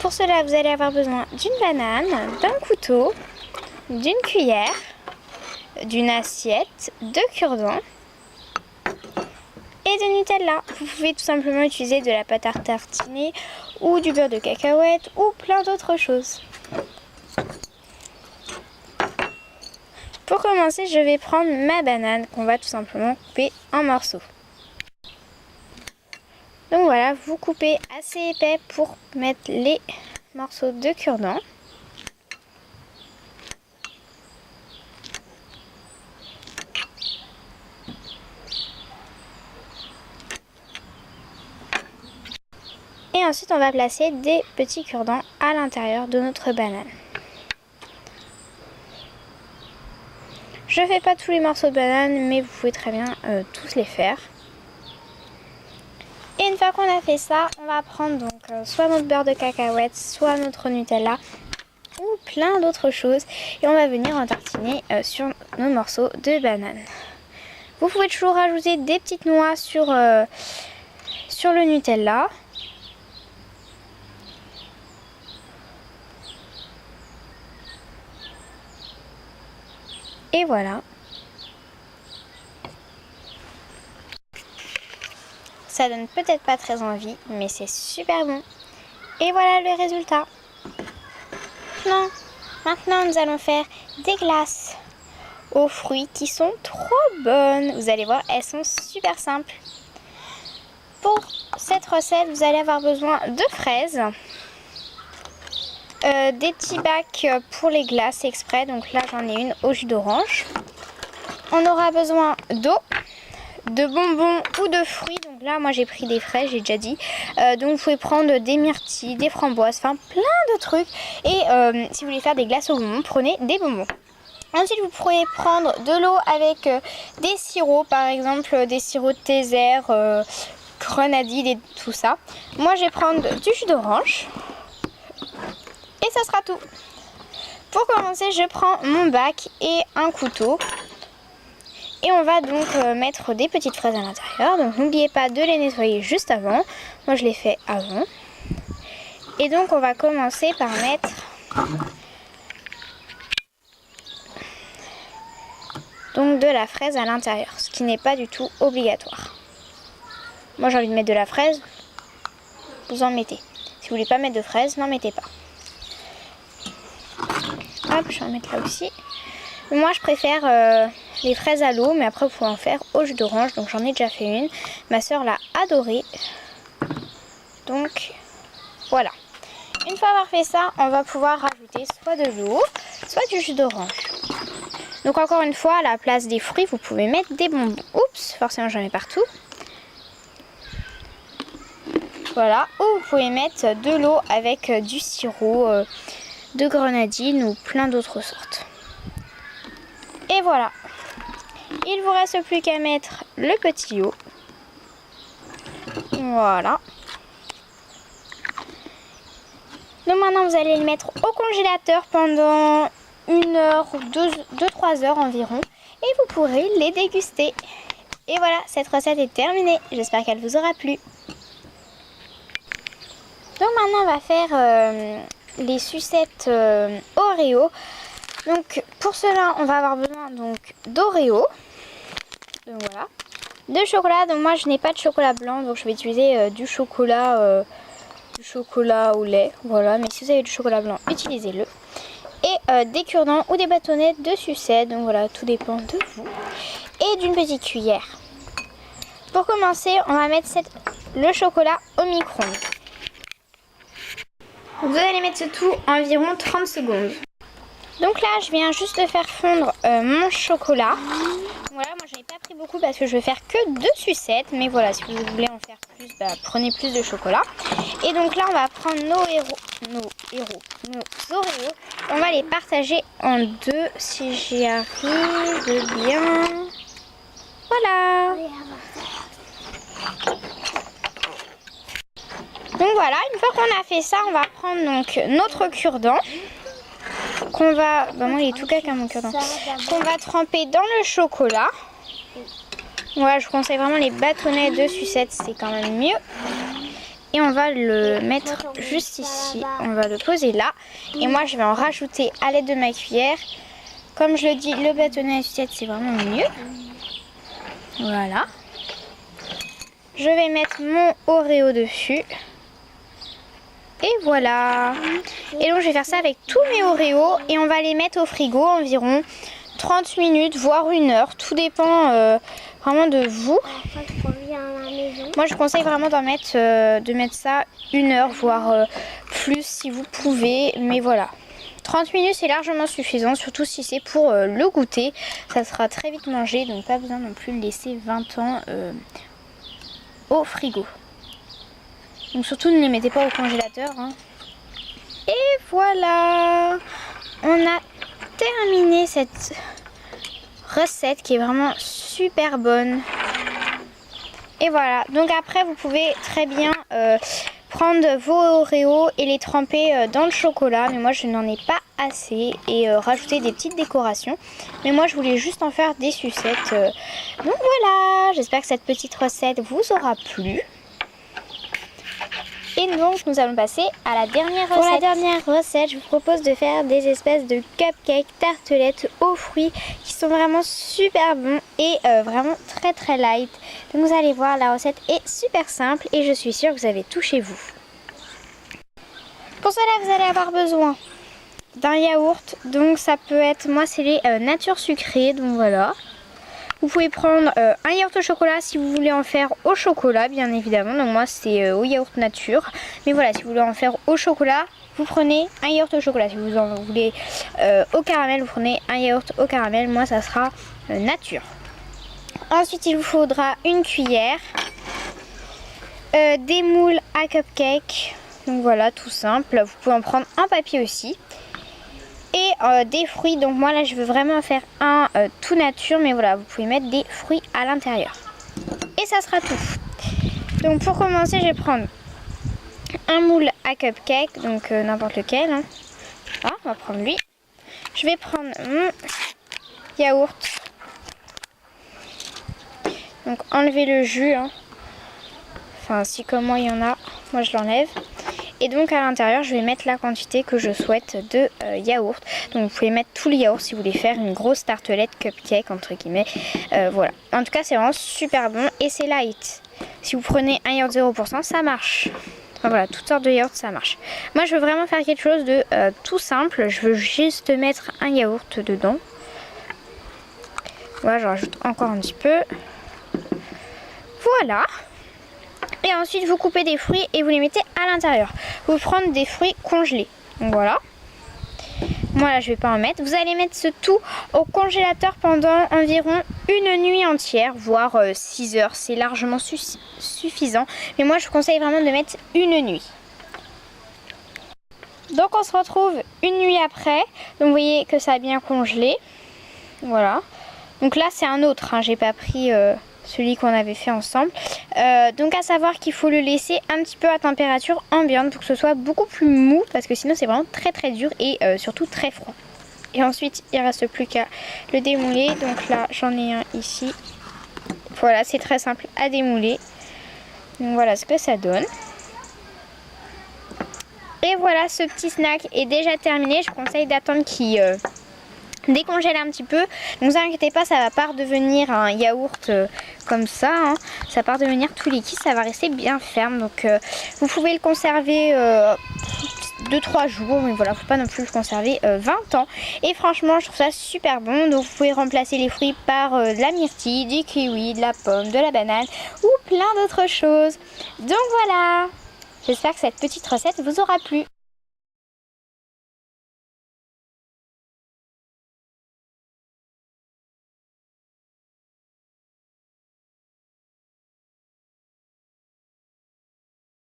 Pour cela, vous allez avoir besoin d'une banane, d'un couteau, d'une cuillère, d'une assiette, de cure-dents et de Nutella. Vous pouvez tout simplement utiliser de la pâte à tartiner ou du beurre de cacahuète ou plein d'autres choses. Pour commencer, je vais prendre ma banane qu'on va tout simplement couper en morceaux. Donc voilà, vous coupez assez épais pour mettre les morceaux de cure-dents. Et ensuite, on va placer des petits cure-dents à l'intérieur de notre banane. Je ne fais pas tous les morceaux de banane, mais vous pouvez très bien tous les faire. Et une fois qu'on a fait ça, on va prendre donc soit notre beurre de cacahuète, soit notre Nutella ou plein d'autres choses. Et on va venir en tartiner sur nos morceaux de banane. Vous pouvez toujours rajouter des petites noix sur le Nutella. Et voilà. Ça donne peut-être pas très envie, mais c'est super bon. Et voilà le résultat. Maintenant, nous allons faire des glaces aux fruits qui sont trop bonnes. Vous allez voir, elles sont super simples. Pour cette recette, vous allez avoir besoin de fraises, des petits bacs pour les glaces exprès. Donc là, j'en ai une au jus d'orange. On aura besoin d'eau, de bonbons ou de fruits. Donc là, moi j'ai pris des fraises, j'ai déjà dit. Donc vous pouvez prendre des myrtilles, des framboises, enfin plein de trucs. Et si vous voulez faire des glaces aux bonbons, prenez des bonbons. Ensuite, vous pourrez prendre de l'eau avec des sirops, par exemple des sirops de thé, grenadine et tout ça. Moi, je vais prendre du jus d'orange. Et ça sera tout. Pour commencer, je prends mon bac et un couteau. Et on va donc mettre des petites fraises à l'intérieur. Donc n'oubliez pas de les nettoyer juste avant. Moi je l'ai fait avant. Et donc on va commencer par mettre donc de la fraise à l'intérieur. Ce qui n'est pas du tout obligatoire. Moi j'ai envie de mettre de la fraise. Vous en mettez. Si vous voulez pas mettre de fraise, n'en mettez pas. Hop, je vais en mettre là aussi. Moi je préfère les fraises à l'eau, mais après vous pouvez en faire au jus d'orange. Donc j'en ai déjà fait une. Ma soeur l'a adoré. Donc voilà. Une fois avoir fait ça, on va pouvoir rajouter soit de l'eau, soit du jus d'orange. Donc encore une fois, à la place des fruits, vous pouvez mettre des bonbons. Oups, forcément j'en mets partout. Voilà. Ou vous pouvez mettre de l'eau avec du sirop de grenadine ou plein d'autres sortes. Et voilà. Il vous reste plus qu'à mettre le petit lot. Voilà. Donc maintenant vous allez le mettre au congélateur pendant 1 heure ou 2-3 heures environ. Et vous pourrez les déguster. Et voilà, cette recette est terminée. J'espère qu'elle vous aura plu. Donc maintenant on va faire les sucettes Oreo. Donc pour cela on va avoir besoin donc d'Oreo. Donc voilà. De chocolat, donc moi je n'ai pas de chocolat blanc, donc je vais utiliser du chocolat au lait. Voilà, mais si vous avez du chocolat blanc, utilisez-le. Et des cure-dents ou des bâtonnets de sucette, donc voilà, tout dépend de vous. Et d'une petite cuillère. Pour commencer, on va mettre le chocolat au micro-ondes. Vous allez mettre ce tout environ 30 secondes. Donc là, je viens juste de faire fondre mon chocolat. Voilà, moi j'en ai pas pris beaucoup parce que je vais faire que 2 sucettes. Mais voilà, si vous voulez en faire plus, prenez plus de chocolat. Et donc là, on va prendre nos Oreos. On va les partager en 2 si j'y arrive bien. Voilà. Donc voilà, une fois qu'on a fait ça, on va prendre donc notre cure-dent. Qu'on va, moi il est tout caca mon cure-dent, qu'on va tremper dans le chocolat. Voilà, je vous conseille vraiment les bâtonnets de sucette, c'est quand même mieux. et on va le mettre juste ici. On va le poser là et moi je vais en rajouter à l'aide de ma cuillère. Comme je le dis, le bâtonnet à sucette c'est vraiment mieux. Voilà. Je vais mettre mon Oreo dessus. Et voilà. Et donc je vais faire ça avec tous mes Oreos et on va les mettre au frigo environ 30 minutes voire 1 heure. Tout dépend vraiment de vous. Moi je conseille vraiment de mettre ça 1 heure voire plus si vous pouvez. Mais voilà. 30 minutes c'est largement suffisant, surtout si c'est pour le goûter. Ça sera très vite mangé, donc pas besoin non plus de laisser 20 ans au frigo. Donc surtout ne les mettez pas au congélateur. Hein. Et voilà, on a terminé cette recette qui est vraiment super bonne. Et voilà, donc après vous pouvez très bien prendre vos Oreos et les tremper dans le chocolat. Mais moi je n'en ai pas assez et rajouter des petites décorations. Mais moi je voulais juste en faire des sucettes. Donc voilà, j'espère que cette petite recette vous aura plu. Et donc nous allons passer à la dernière recette. Pour la dernière recette, je vous propose de faire des espèces de cupcakes, tartelettes aux fruits qui sont vraiment super bons et vraiment très très light. Donc vous allez voir, la recette est super simple et je suis sûre que vous avez tout chez vous. Pour cela, vous allez avoir besoin d'un yaourt. Donc ça peut être, moi c'est les nature sucrées, donc voilà. Vous pouvez prendre un yaourt au chocolat si vous voulez en faire au chocolat, bien évidemment. Donc moi c'est au yaourt nature. Mais voilà, si vous voulez en faire au chocolat, vous prenez un yaourt au chocolat. Si vous en voulez au caramel, vous prenez un yaourt au caramel. Moi ça sera nature. Ensuite il vous faudra une cuillère, des moules à cupcake. Donc voilà, tout simple. Vous pouvez en prendre en papier aussi. Et des fruits, donc moi là je veux vraiment faire un tout nature, mais voilà, vous pouvez mettre des fruits à l'intérieur. Et ça sera tout. Donc pour commencer, je vais prendre un moule à cupcake, donc n'importe lequel. Hein. Ah, on va prendre lui. Je vais prendre mon yaourt. Donc enlever le jus. Hein. Enfin, si comme moi il y en a, moi je l'enlève. Et donc à l'intérieur je vais mettre la quantité que je souhaite de yaourt. Donc vous pouvez mettre tout le yaourt si vous voulez faire une grosse tartelette cupcake entre guillemets. Voilà. En tout cas c'est vraiment super bon et c'est light. Si vous prenez un yaourt 0% ça marche. Enfin, voilà, toutes sortes de yaourts ça marche. Moi je veux vraiment faire quelque chose de tout simple. Je veux juste mettre un yaourt dedans. Voilà, je rajoute encore un petit peu. Voilà. Et ensuite vous coupez des fruits et vous les mettez à l'intérieur. Vous prenez des fruits congelés. Donc voilà. Moi là je vais pas en mettre. Vous allez mettre ce tout au congélateur pendant environ 1 nuit entière, voire 6 heures. C'est largement suffisant. Mais moi je vous conseille vraiment de mettre 1 nuit. Donc on se retrouve 1 nuit après. Donc vous voyez que ça a bien congelé. Voilà. Donc là c'est un autre. Hein. J'ai pas pris... celui qu'on avait fait ensemble. Donc à savoir qu'il faut le laisser un petit peu à température ambiante pour que ce soit beaucoup plus mou, parce que sinon c'est vraiment très très dur et surtout très froid. Et ensuite il ne reste plus qu'à le démouler. Donc là j'en ai un ici. Voilà, c'est très simple à démouler. Donc voilà ce que ça donne. Et voilà, ce petit snack est déjà terminé. Je conseille d'attendre qu'il décongèle un petit peu. Donc vous inquiétez pas, ça va pas redevenir un yaourt comme ça. Hein. Ça va pas redevenir tout liquide, ça va rester bien ferme. Donc vous pouvez le conserver 2-3 jours. Mais voilà, faut pas non plus le conserver 20 ans. Et franchement, je trouve ça super bon. Donc vous pouvez remplacer les fruits par de la myrtille, du kiwi, de la pomme, de la banane ou plein d'autres choses. Donc voilà, j'espère que cette petite recette vous aura plu.